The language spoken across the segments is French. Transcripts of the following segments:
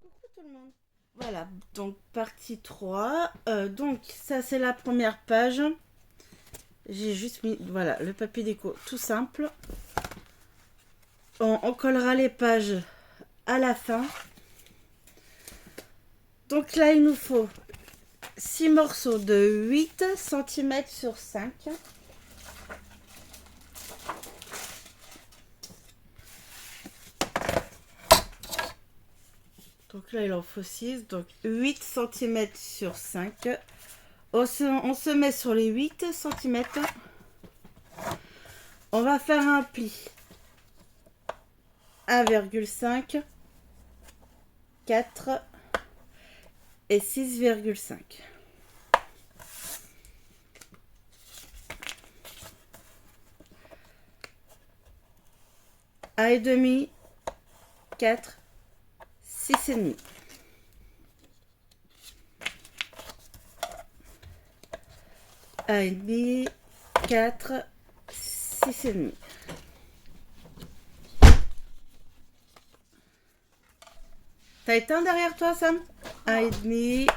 Coucou tout le monde. Voilà, donc partie 3. Donc ça c'est la première page. J'ai juste mis voilà le papier déco tout simple. On collera les pages à la fin. Donc là il nous faut 6 morceaux de 8 cm sur 5. Donc là il en faut 6. Donc 8 cm sur 5. On se met sur les 8 cm. On va faire un pli 1,5, 4 et 6,5. Un et demi, 4, 6 et demi. Un et demi, 4, 6 et demi. T'as éteint derrière toi, Sam? Un et demi,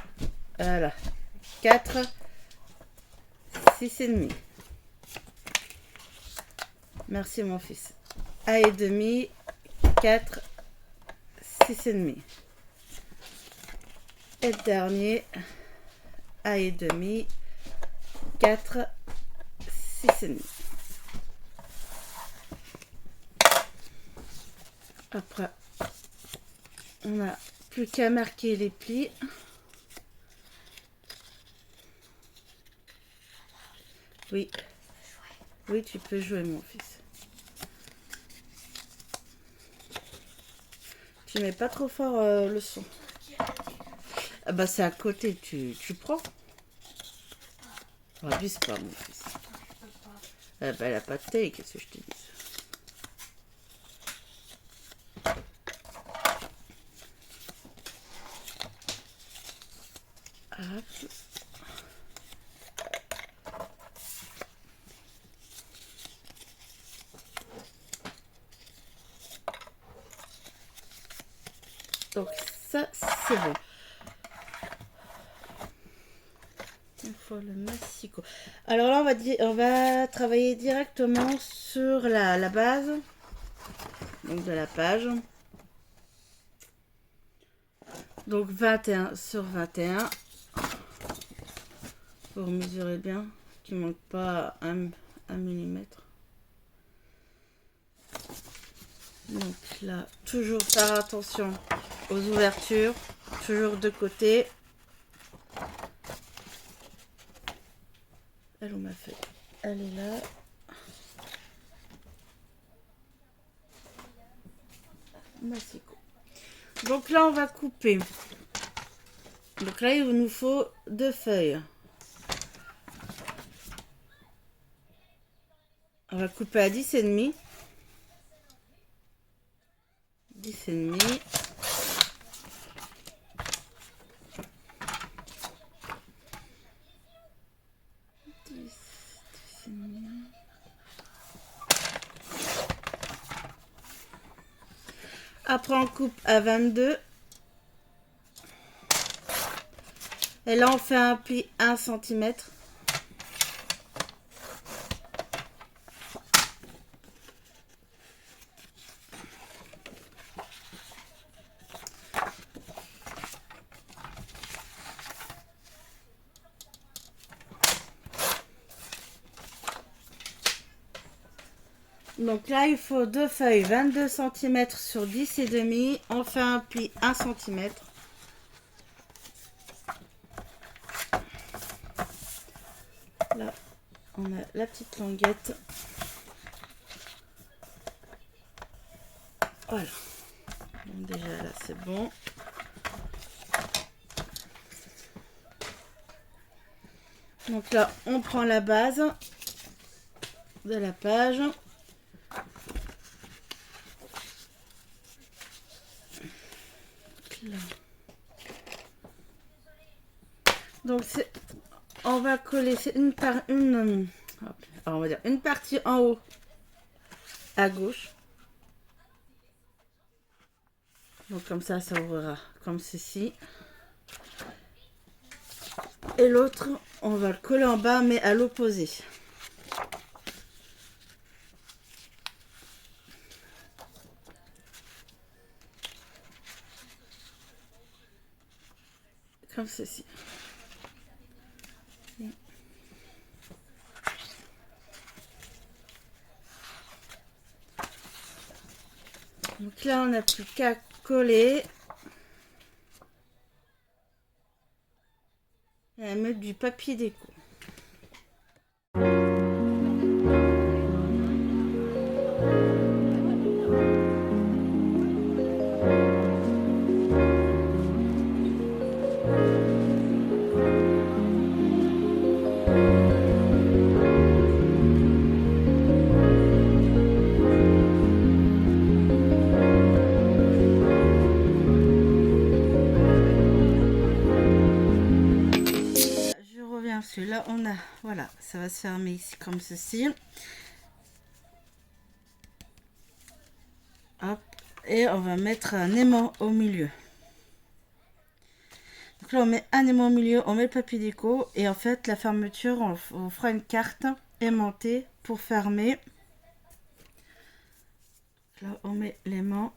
voilà. 4, 6 et demi. Merci mon fils. Un et demi, 4, 6 et demi. Et le dernier, un et demi, 4, 6 et demi. Après, on n'a plus qu'à marquer les plis. Oui. Oui, tu peux jouer, mon fils. Tu mets pas trop fort le son. Ah bah c'est à côté, tu prends. Abuse pas, mon fils. Ah bah elle a pas de taille, qu'est-ce que je te dis. Hop. Donc ça c'est bon. Il faut le massicot. Alors là on va travailler directement sur la base. Donc de la page. Donc 21 sur 21. Pour mesurer bien. Qu'il ne manque pas un millimètre. Donc là, toujours faire attention aux ouvertures. Toujours de côté. Elle, on m'a fait. Elle est là. Massicot. Donc là, on va couper. Donc là, il nous faut 2 feuilles. On va couper à 10 et demi. 10 et demi. Après, on coupe à 22. Et là, on fait un pli 1 cm. Donc là, il faut 2 feuilles 22 cm sur 10 et demi. On fait un pli 1 cm. Là, on a la petite languette. Voilà. Donc déjà là, c'est bon. Donc là, on prend la base de la page. Là. Donc on va coller une par une. Alors on va dire une partie en haut à gauche. Donc comme ça ouvrira comme ceci. Et l'autre, on va le coller en bas, mais à l'opposé. Comme ceci. Donc là, on n'a plus qu'à coller. Et à mettre du papier déco. Là on a, voilà, ça va se fermer ici comme ceci. Hop, et on va mettre un aimant au milieu. Donc là on met un aimant au milieu, on met le papier déco et en fait la fermeture on fera une carte aimantée pour fermer. Là on met l'aimant.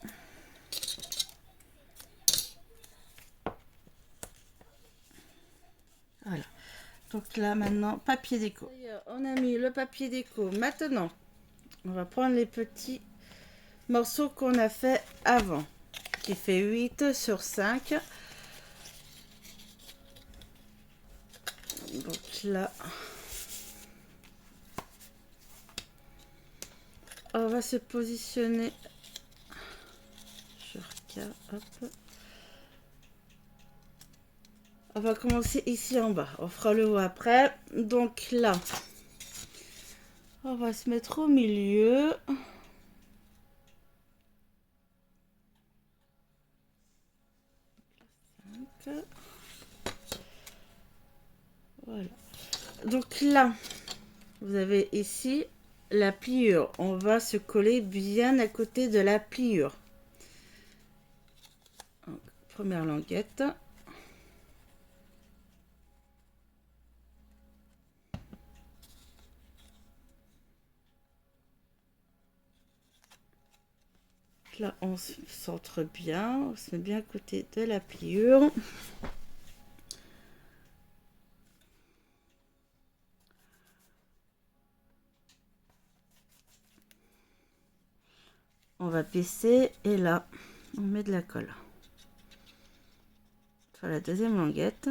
Voilà. Donc là maintenant papier déco. On a mis le papier déco. Maintenant on va prendre les petits morceaux qu'on a fait avant, qui fait 8 sur 5. Donc là on va se positionner sur K. Hop. On va commencer ici en bas. On fera le haut après. Donc là, on va se mettre au milieu. Voilà. Donc là, vous avez ici la pliure. On va se coller bien à côté de la pliure. Donc, première languette. Là, on se centre bien, on se met bien à côté de la pliure. On va baisser et là, on met de la colle. Sur la deuxième languette.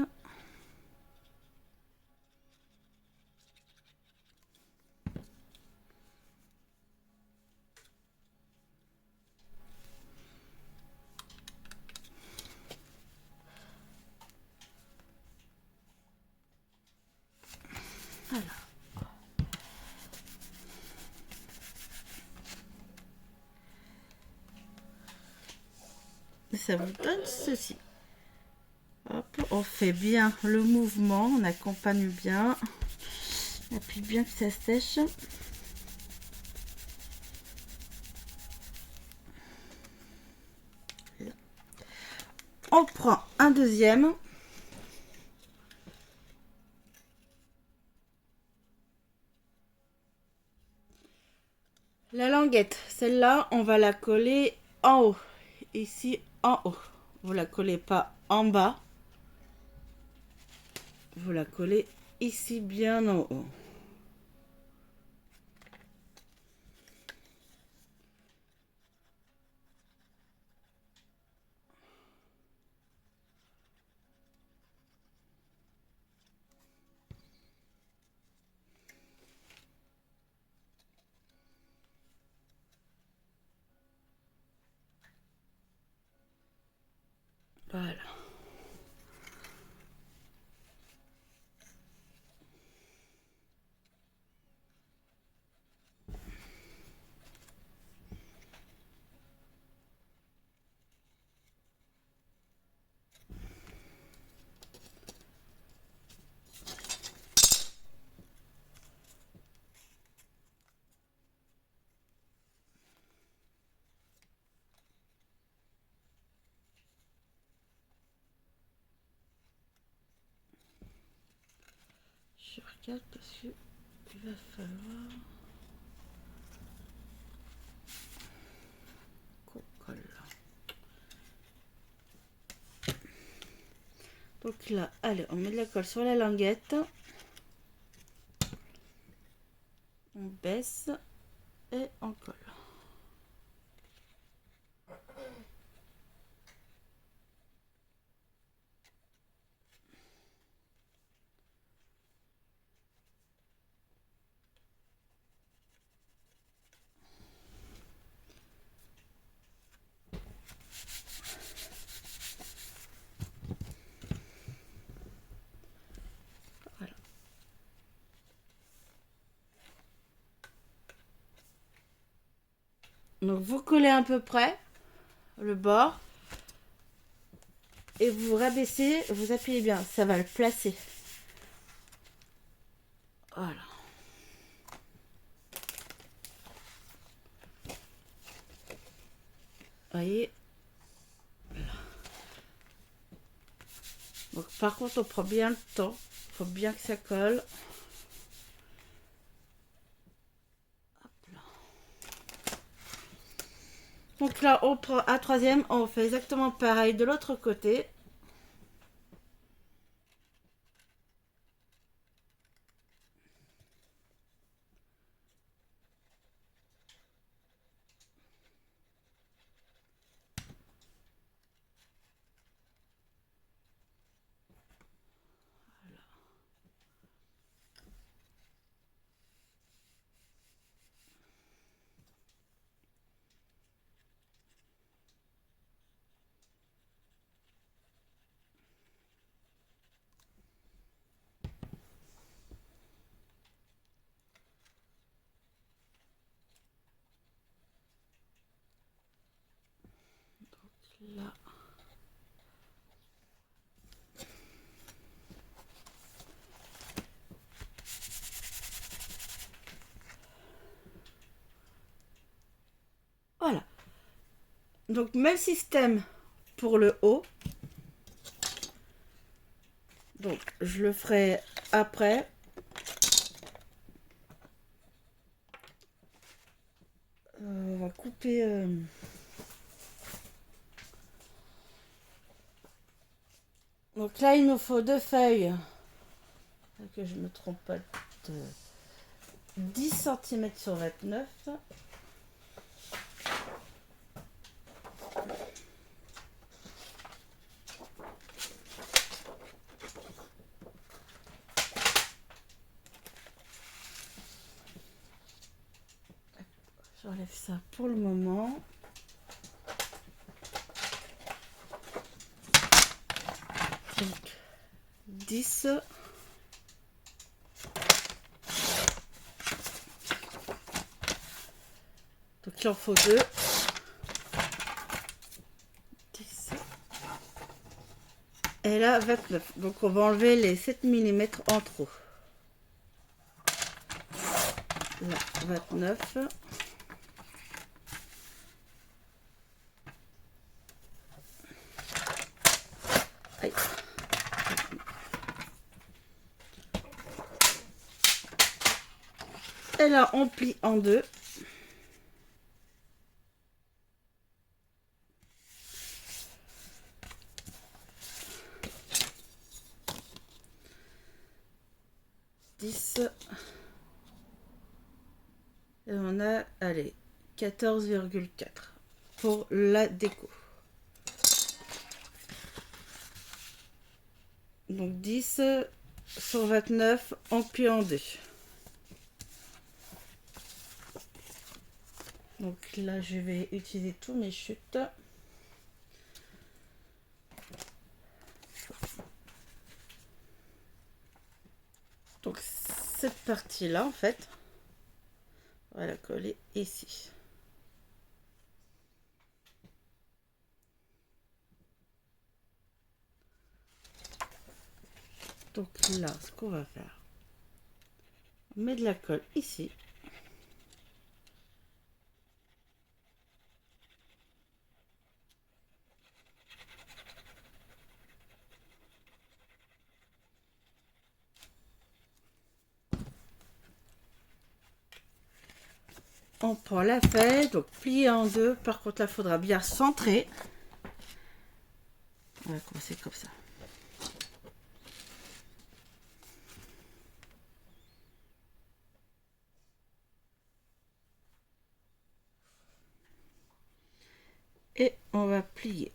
Voilà. Ça vous donne ceci. Hop, on fait bien le mouvement, on accompagne bien. Appuie bien que ça sèche. On prend un deuxième. La languette, celle-là, on va la coller en haut. Ici, en haut. Vous la collez pas en bas. Vous la collez ici, bien en haut. Voilà. Je regarde parce que il va falloir qu'on colle. Donc là, allez, on met de la colle sur la languette. On baisse et on colle. Voilà. Donc vous collez à peu près le bord et vous rabaissez, vous appuyez bien, ça va le placer. Voilà. Voyez. Donc par contre on prend bien le temps, il faut bien que ça colle. Hop là. Donc là on prend à troisième, on fait exactement pareil de l'autre côté. Là. Voilà. Donc même système pour le haut. Donc je le ferai après. On va couper. Donc là il nous faut 2 feuilles. Que je me trompe pas de 10 cm sur 29. J'enlève ça pour le moment. Donc 10. Donc il en faut 2. 10. Et là 29. Donc on va enlever les 7 mm en trop. Là 29. Aïe. Et là on plie en 2. Et on a, allez, 14,4 pour la déco. Donc 10 sur 29, on plie en 2. Donc là, je vais utiliser tous mes chutes. Donc cette partie-là, en fait, on va la coller ici. Donc là, ce qu'on va faire, on met de la colle ici. on prend la feuille, donc plier en deux. Par contre, là, il faudra bien centrer. On va commencer comme ça. Et on va plier.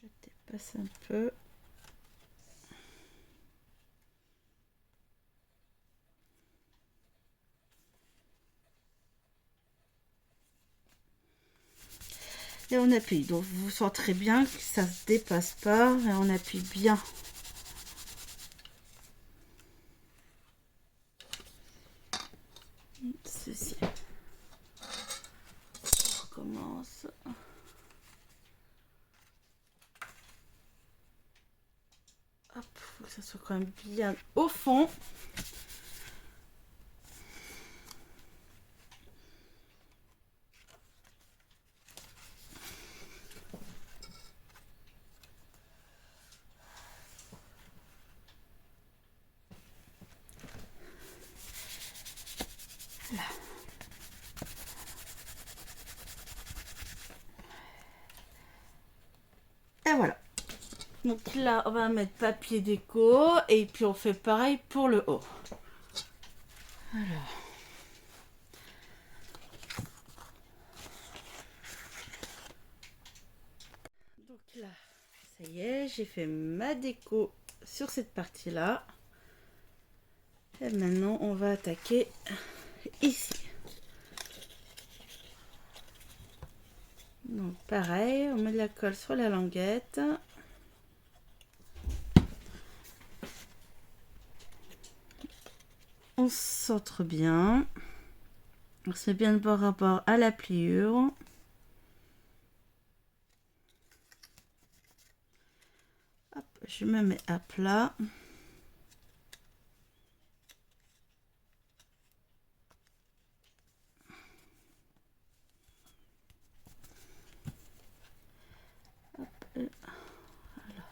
Je dépasse un peu. Et on appuie. Donc vous sentirez bien que ça se dépasse pas. Et on appuie bien. Ceci. On recommence. Hop, faut que ça soit quand même bien au fond. Là. Et voilà. Donc là, on va mettre papier déco et puis on fait pareil pour le haut. Alors. Donc là, ça y est, j'ai fait ma déco sur cette partie-là. Et maintenant, on va attaquer ici. Donc pareil, on met de la colle sur la languette. On centre bien. On se met bien de bord à bord à la pliure. Hop, je me mets à plat. Hop, voilà.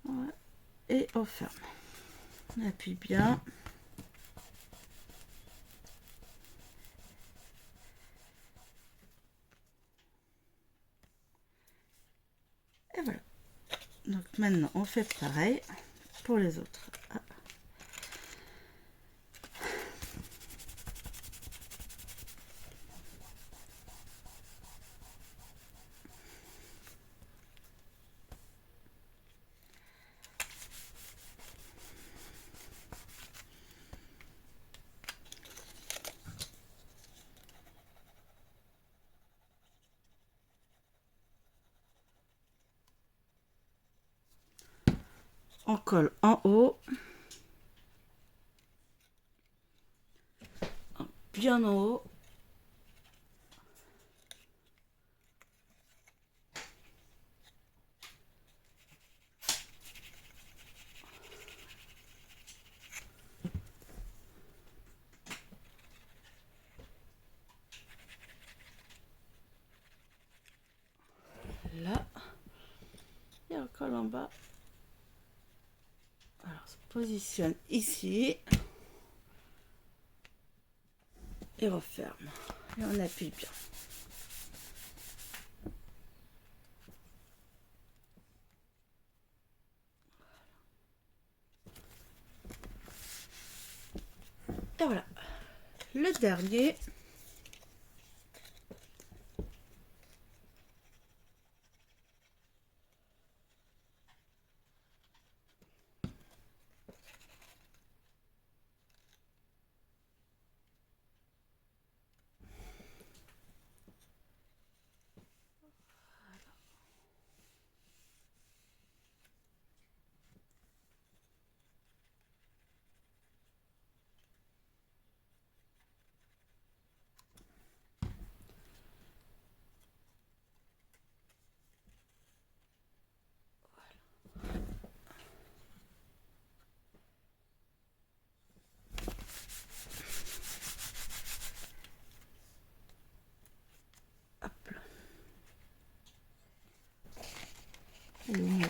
Voilà. Et on ferme. On appuie bien. Et voilà. Donc maintenant, on fait pareil pour les autres. Ah. On colle en haut. Bien en haut. Là. Et on colle en bas. Alors, on se positionne ici. Et referme. Et on appuie bien. Et voilà. Le dernier.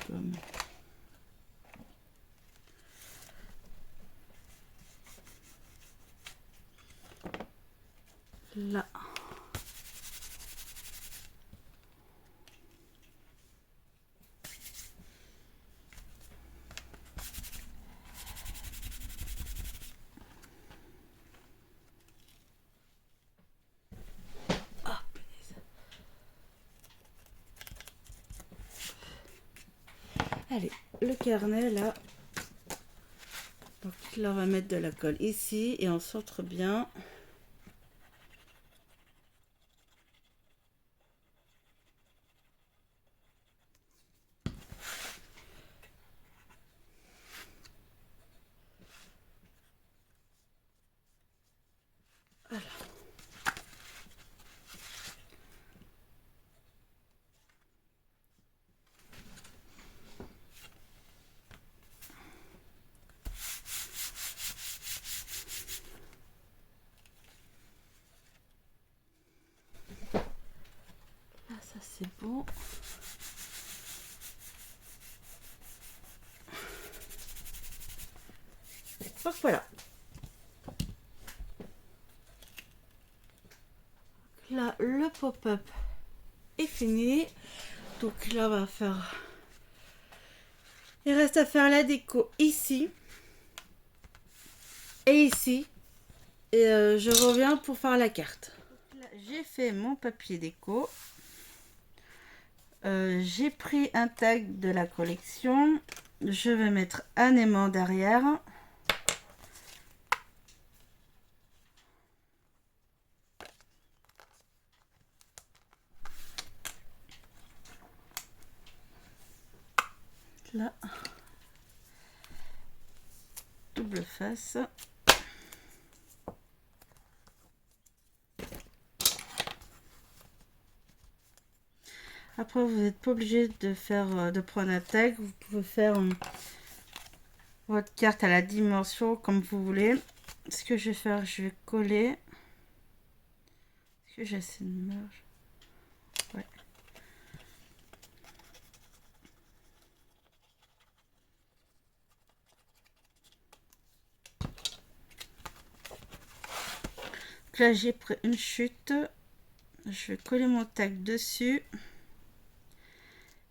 gomme. Là. Allez, le carnet là. Donc là, on va mettre de la colle ici et on centre bien. Voilà. Là, ça c'est bon. Donc voilà. Là, le pop-up est fini. Donc là, on va faire... Il reste à faire la déco ici. Et ici. Et je reviens pour faire la carte. J'ai fait mon papier déco. J'ai pris un tag de la collection. Je vais mettre un aimant derrière. Là. Double face. Après, vous n'êtes pas obligé de faire de prendre un tag. Vous pouvez faire votre carte à la dimension comme vous voulez. Ce que je vais faire, je vais coller. Est-ce que j'ai assez de marge? Ouais. Donc là, j'ai pris une chute. Je vais coller mon tag dessus.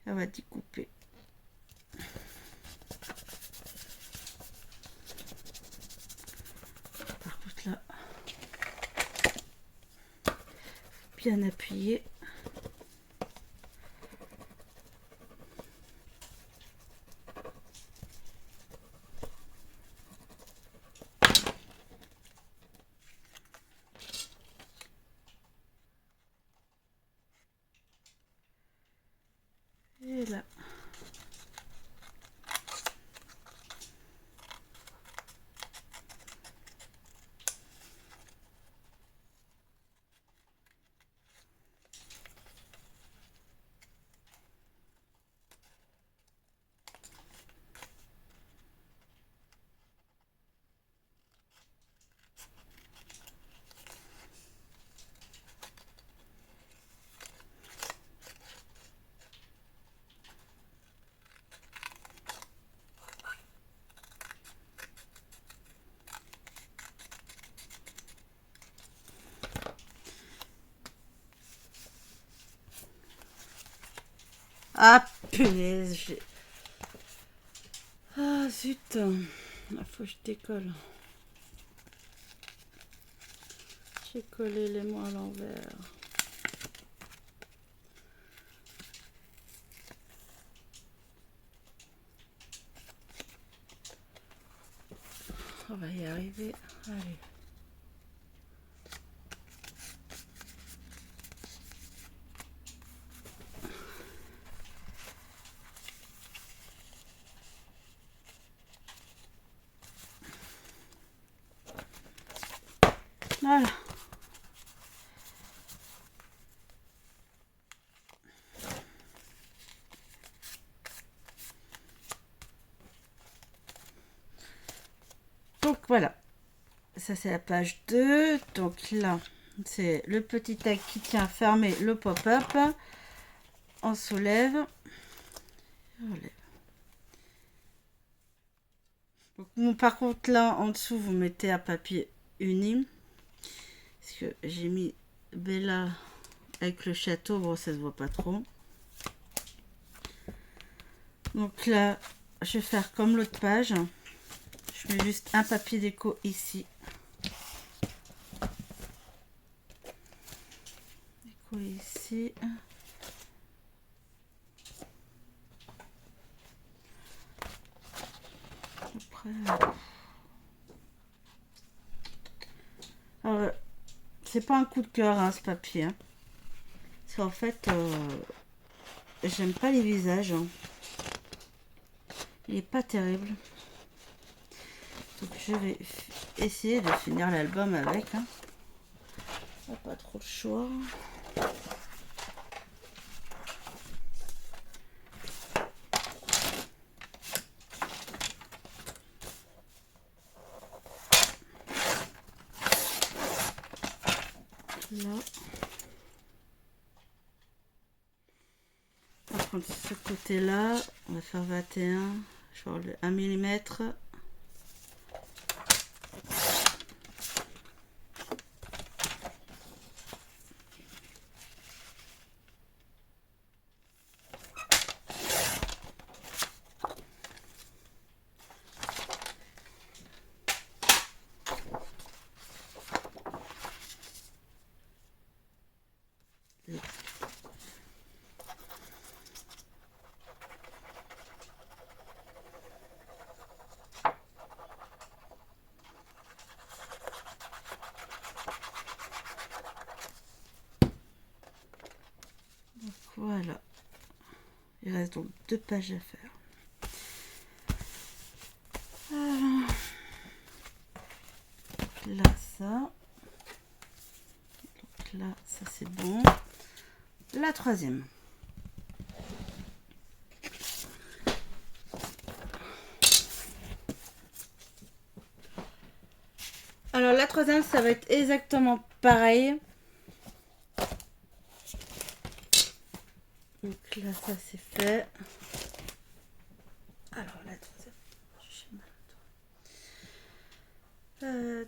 On va découper. Par contre là, bien appuyer. Et là. Ah punaise, ah zut, il faut que je décolle. J'ai collé les mots à l'envers. On va y arriver. Allez. Voilà. Donc voilà. Ça c'est la page 2. Donc là, c'est le petit tag qui tient fermé le pop-up. On soulève. On lève. Donc, bon, par contre, là, en dessous, vous mettez un papier uni. Parce que j'ai mis Bella avec le château. Bon, ça se voit pas trop. Donc là, je vais faire comme l'autre page. Je mets juste un papier déco ici. Déco ici. Après... Alors, c'est pas un coup de cœur, hein, ce papier. Hein. Parce qu'en fait, j'aime pas les visages. Hein. Il est pas terrible. Donc je vais essayer de finir l'album avec. Hein. Pas trop de choix. Là. Par contre, ce côté-là, on va faire 21. Je vais avoir le 1 mm. Voilà. Il reste donc 2 pages à faire. Alors, là, ça. Donc là, ça c'est bon. La troisième. Alors la troisième, ça va être exactement pareil. Donc là, ça c'est fait. Alors la troisième,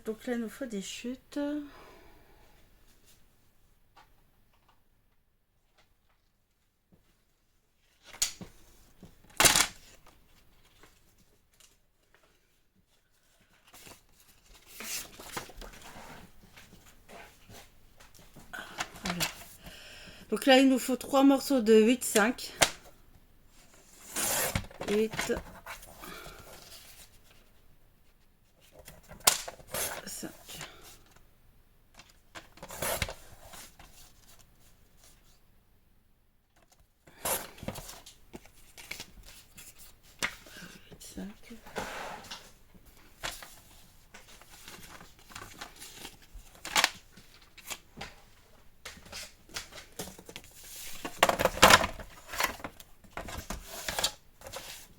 donc là, il nous faut des chutes. Voilà. Donc là, il nous faut 3 morceaux de 8,5. 8, 5.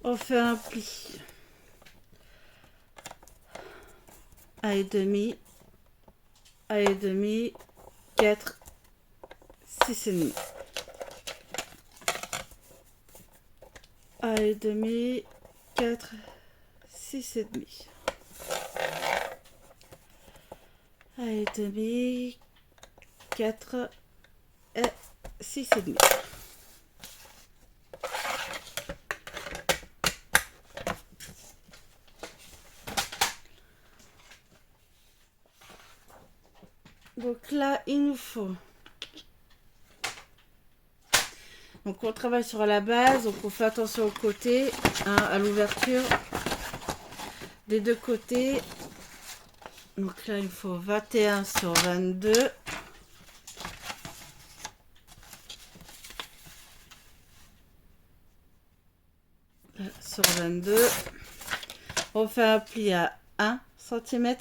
On fait un pli. 1,5, 1,5, 4, 6,5. 1,5, 4, 6,5. 1,5, 4 et 6,5. Donc là, il nous faut... Donc on travaille sur la base, donc on fait attention aux côtés, hein, à l'ouverture des deux côtés. Donc là, il faut 21 sur 22. Là, sur 22. On fait un pli à 1 cm.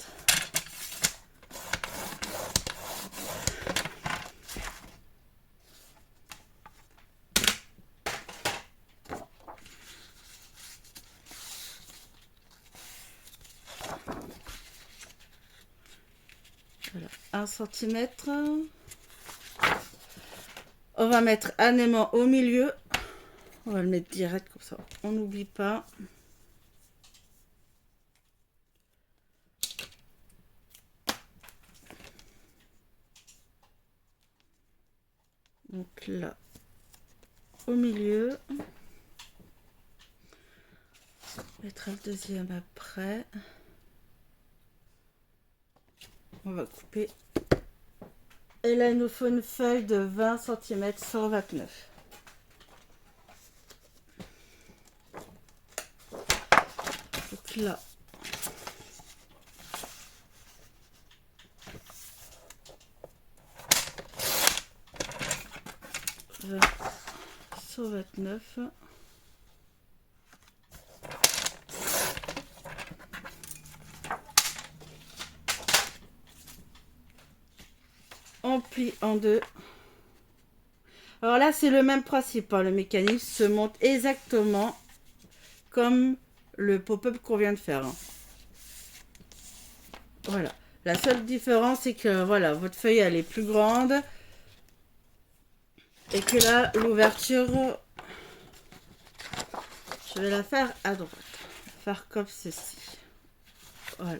Voilà, 1 cm. On va mettre un aimant au milieu. On va le mettre direct comme ça, on n'oublie pas. Donc là, au milieu. On mettra le deuxième après. On va couper. Et là, il nous faut une feuille de 20 cm sur 29. Donc là, sur 29. On plie en deux. Alors là, c'est le même principe. Hein. Le mécanisme se monte exactement comme le pop-up qu'on vient de faire. Hein. Voilà. La seule différence, c'est que voilà, votre feuille, elle est plus grande. Et que là, l'ouverture, je vais la faire à droite. Faire comme ceci. Voilà.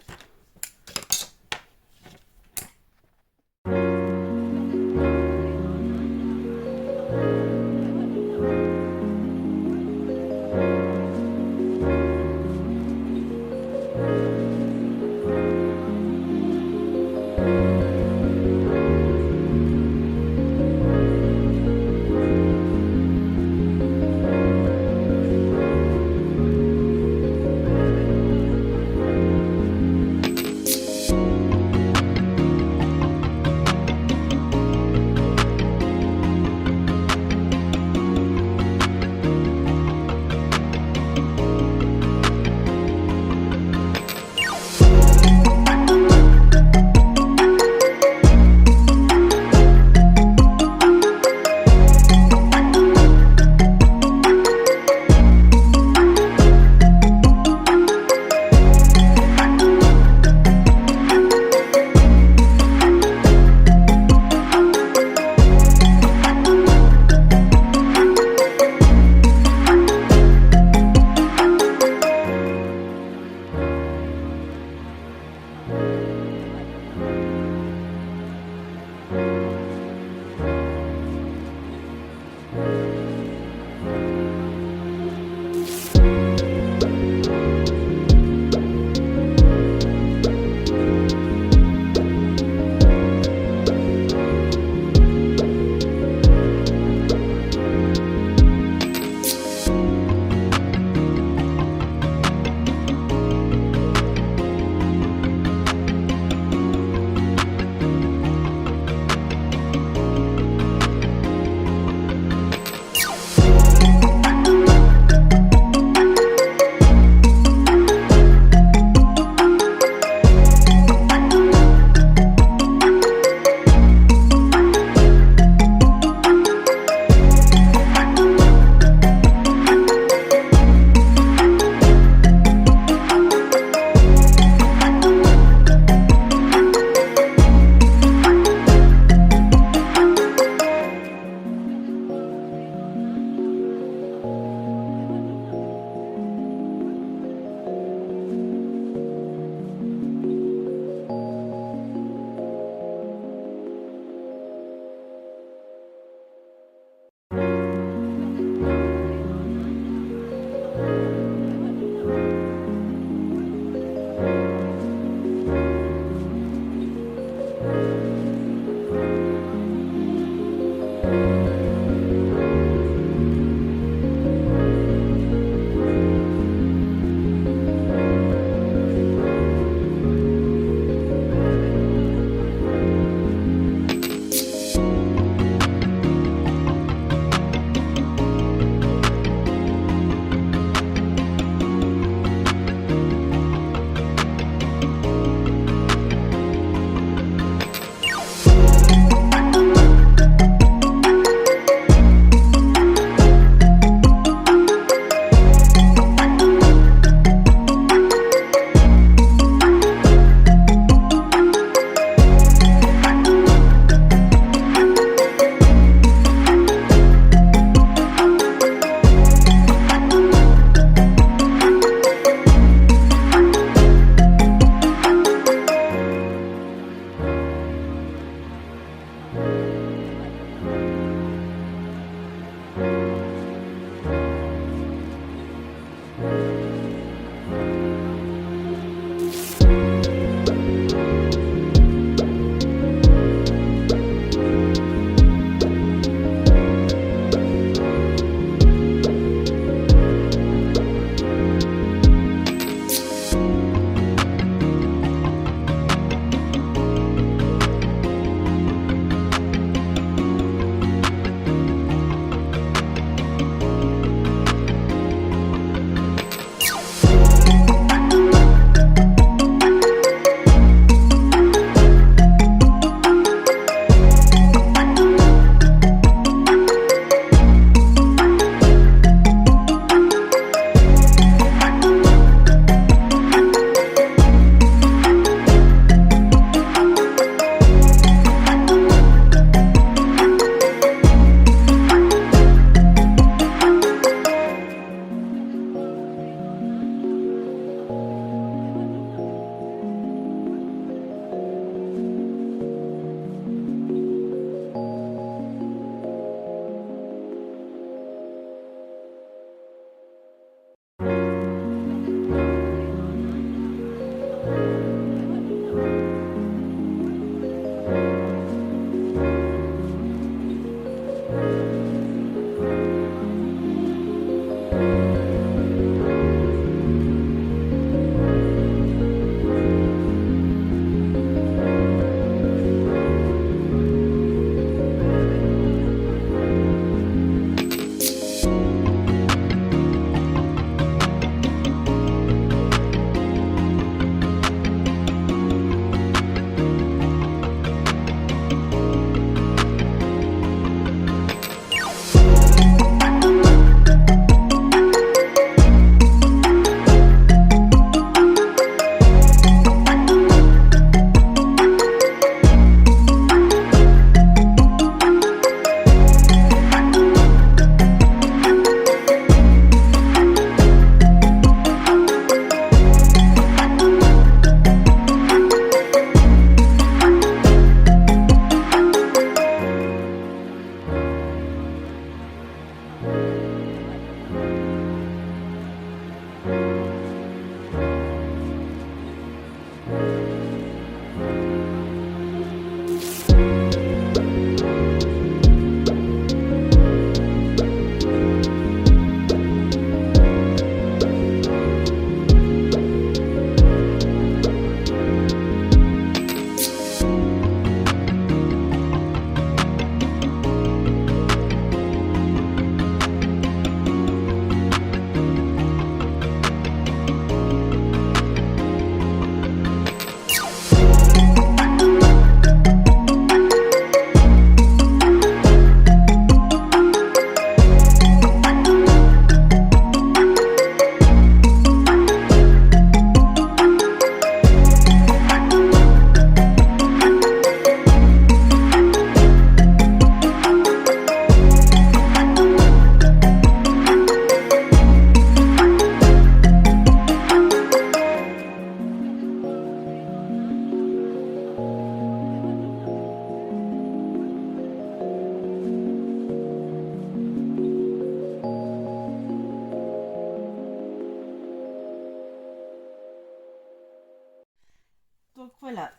Donc voilà.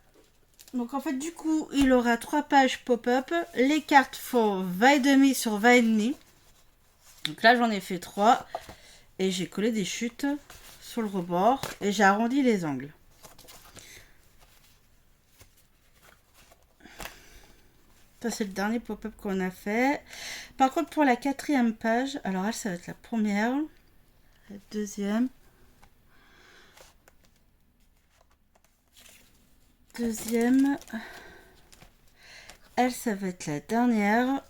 Donc en fait du coup il aura 3 pages pop-up. Les cartes font 20,5 sur 20,5. Donc là j'en ai fait 3. Et j'ai collé des chutes sur le rebord. Et j'ai arrondi les angles. Ça c'est le dernier pop-up qu'on a fait. Par contre pour la 4e page. Alors elle ça va être la première. La 2e. Deuxième, elle ça va être la dernière.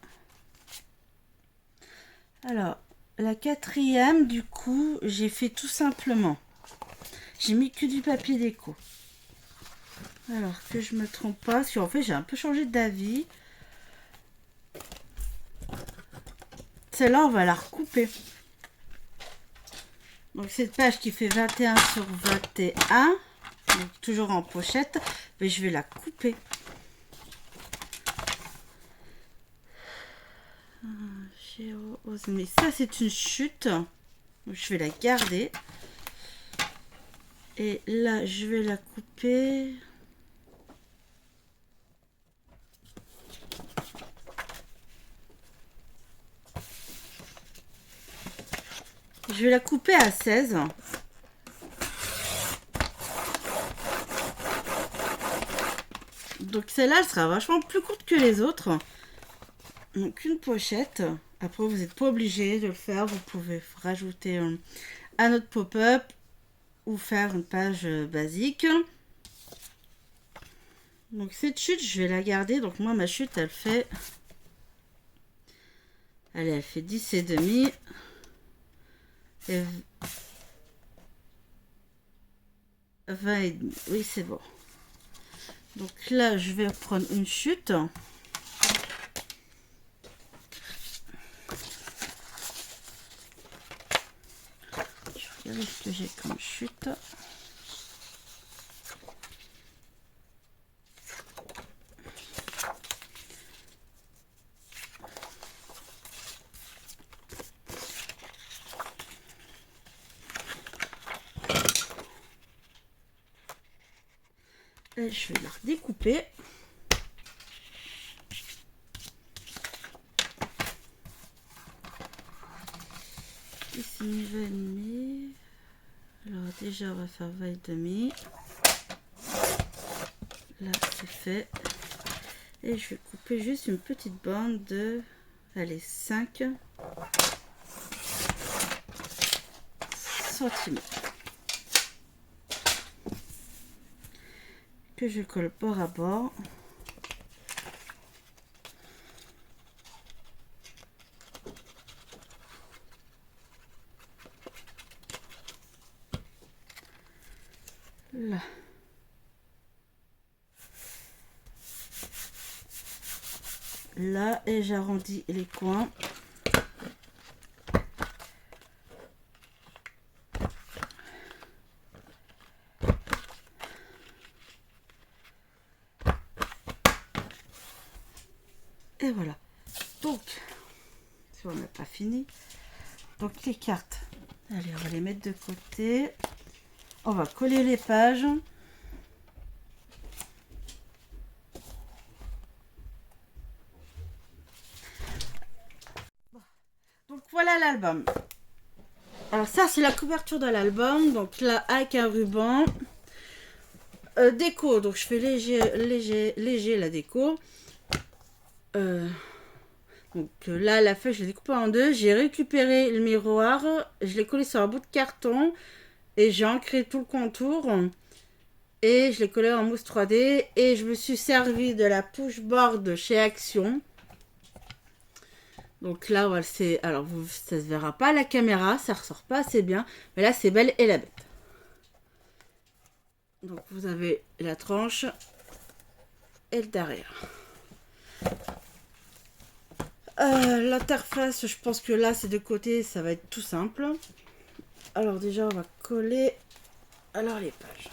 Alors la 4e du coup j'ai fait tout simplement, j'ai mis que du papier déco. Alors que je me trompe pas, parce qu'en fait j'ai un peu changé d'avis. Celle-là on va la recouper. Donc cette page qui fait 21 sur 21. Donc, toujours en pochette, mais je vais la couper. Mais ça c'est une chute, donc je vais la garder. Et là je vais la couper. Je vais la couper à 16. Donc celle-là, elle sera vachement plus courte que les autres. Donc une pochette. Après, vous n'êtes pas obligé de le faire. Vous pouvez rajouter un autre pop-up ou faire une page basique. Donc cette chute, je vais la garder. Donc moi, ma chute, elle fait... Allez, elle fait 10 et demi. Et 20 et demi. Oui, c'est bon. Donc là, je vais prendre une chute. Je vais regarder ce que j'ai comme chute. Et je vais la redécouper. Ici, 20,5. Alors déjà, on va faire 20,5. Là, c'est fait. Et je vais couper juste une petite bande de, allez, 5 centimètres. Que je colle bord à bord. Là. Là, et j'arrondis les coins. Et voilà. Donc, si on n'a pas fini, donc les cartes, allez, on va les mettre de côté. On va coller les pages. Donc voilà l'album. Alors ça, c'est la couverture de l'album. Donc là, avec un ruban. Déco, donc je fais léger la déco. Donc là, la feuille, je l'ai découpée en deux. J'ai récupéré le miroir. Je l'ai collé sur un bout de carton. Et j'ai ancré tout le contour. Et je l'ai collé en mousse 3D. Et je me suis servi de la pushboard chez Action. Donc là, voilà, c'est... Alors, ça se verra pas à la caméra. Ça ressort pas assez bien. Mais là, c'est Belle et la Bête. Donc, vous avez la tranche et le derrière. L'interface, je pense que là, c'est de côté. Ça va être tout simple. Alors, déjà, on va coller... Alors, les pages.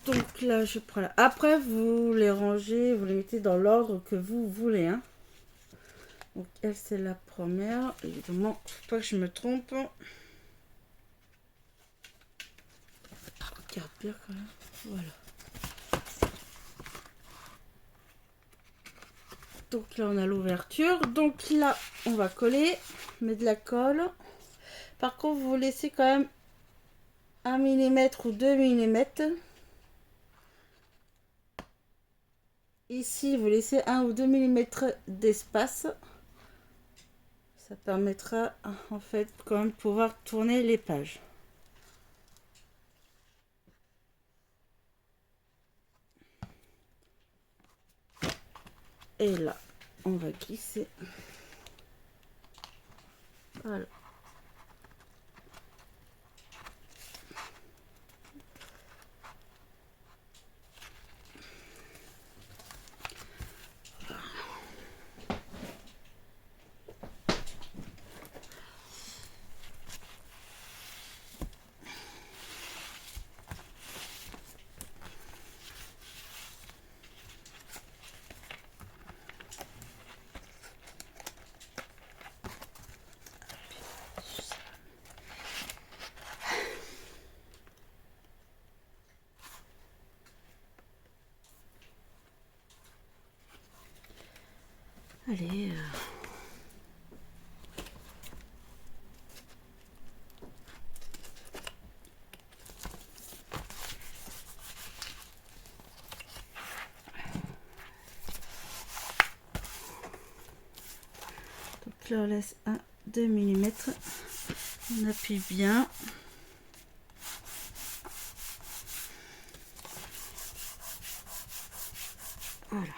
Donc là, je prends là. Après, vous les rangez, vous les mettez dans l'ordre que vous voulez. Hein. Donc, elle, c'est la première. Évidemment, faut pas que je me trompe. Regarde bien quand même. Voilà. Donc là, on a l'ouverture. Donc là, on va coller. Mettre de la colle. Par contre, vous laissez quand même 1 mm ou 2 mm. Ici, vous laissez 1 ou 2 mm d'espace. Ça permettra en fait quand même de pouvoir tourner les pages. Et là, on va glisser. Voilà. Allez. Donc là, on laisse 1-2 mm. On appuie bien. Voilà.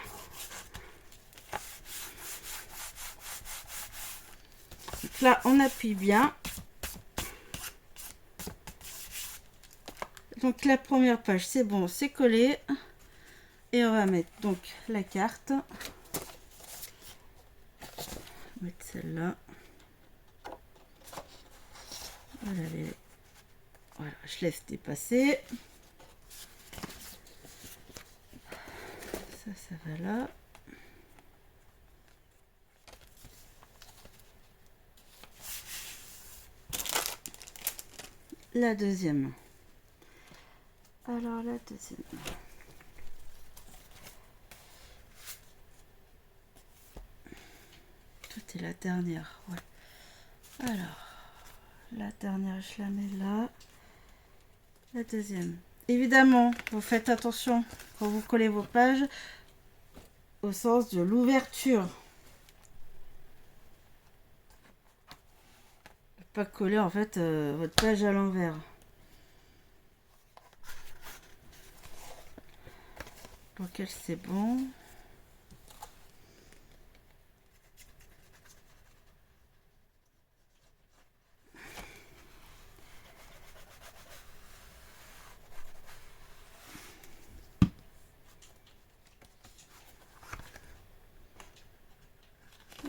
Donc là, on appuie bien. Donc la première page, c'est bon, c'est collé. Et on va mettre donc la carte. On va mettre celle-là. Voilà, voilà, je laisse dépasser. Ça va là. La deuxième. Alors la deuxième. c'était la dernière. Ouais. Alors, la dernière, je la mets là. La deuxième. Évidemment, vous faites attention quand vous collez vos pages au sens de l'ouverture. Pas coller en fait votre page à l'envers. Pour qu'elle c'est bon.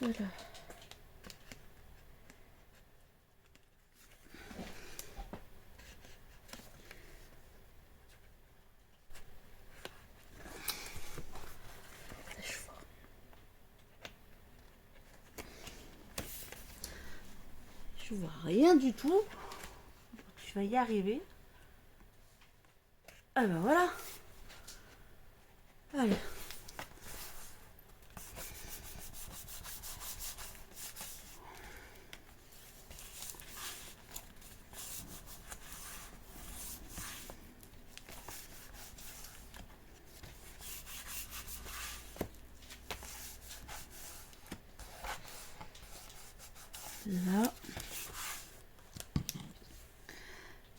Voilà. Je vois rien du tout. Je vais y arriver. Ah ben voilà. Allez. Là.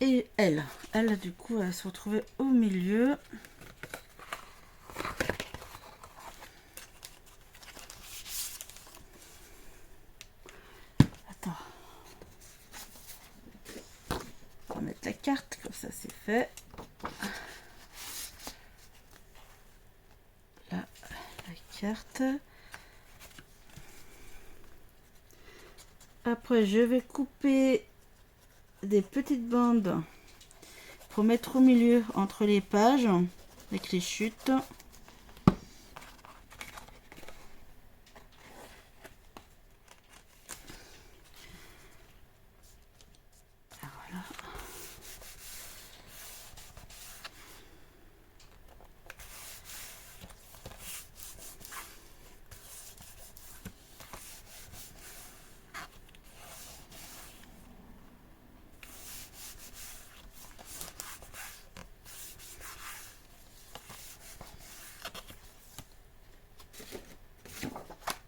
Et elle du coup, elle se retrouvait au milieu. Attends. On va mettre la carte, comme ça c'est fait. Là, la carte. Après, je vais couper des petites bandes pour mettre au milieu entre les pages avec les chutes. Voilà.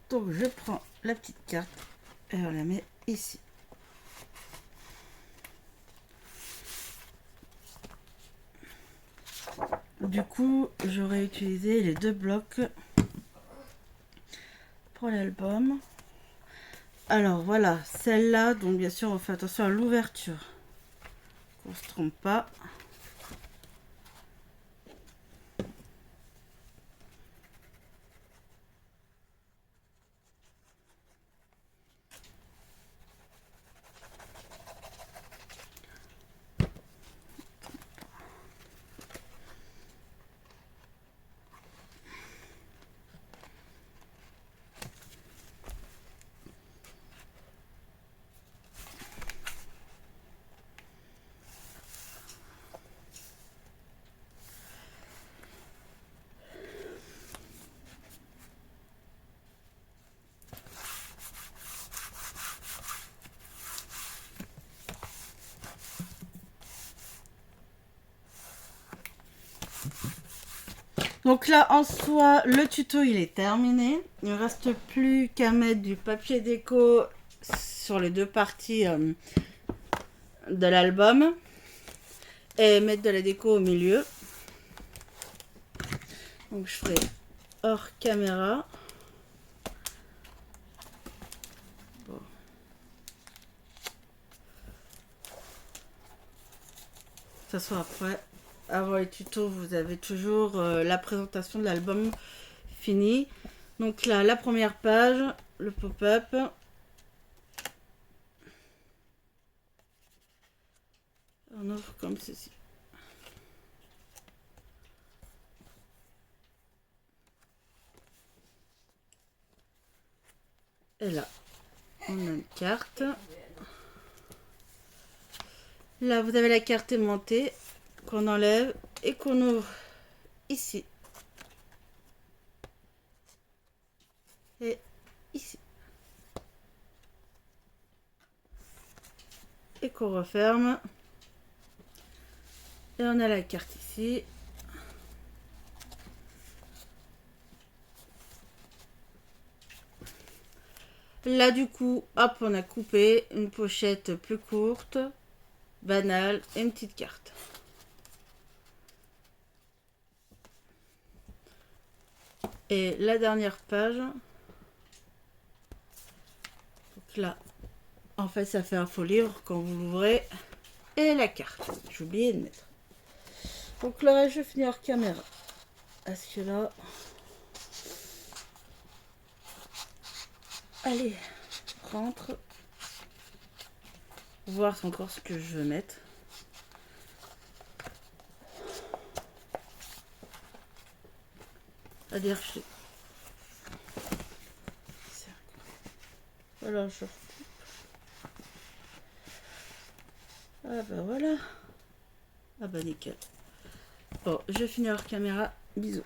Donc je prends la petite carte et on la met ici. Du coup, j'aurais utilisé les deux blocs pour l'album. Alors voilà, celle-là, donc bien sûr on fait attention à l'ouverture, qu'on se trompe pas. Donc là, en soi, le tuto, il est terminé. Il ne reste plus qu'à mettre du papier déco sur les deux parties de l'album et mettre de la déco au milieu. Donc je ferai hors caméra. Bon. De toute façon, après, avant les tutos, vous avez toujours la présentation de l'album finie. Donc là, la première page, le pop-up. On ouvre comme ceci. Et là, on a une carte. Là, vous avez la carte aimantée qu'on enlève et qu'on ouvre ici. Et ici. et qu'on referme. Et on a la carte ici. Là du coup, hop, on a coupé une pochette plus courte, banale, et une petite carte. Et la dernière page, donc là, en fait, ça fait un faux livre quand vous l'ouvrez. Et la carte, j'ai oublié de mettre. Donc le reste, je finis hors caméra. Parce que là... Allez, rentre. Voir encore ce que je veux mettre. C'est-à-dire que voilà, je... Ah bah voilà. Ah bah nickel. Bon, je finis hors caméra. Bisous.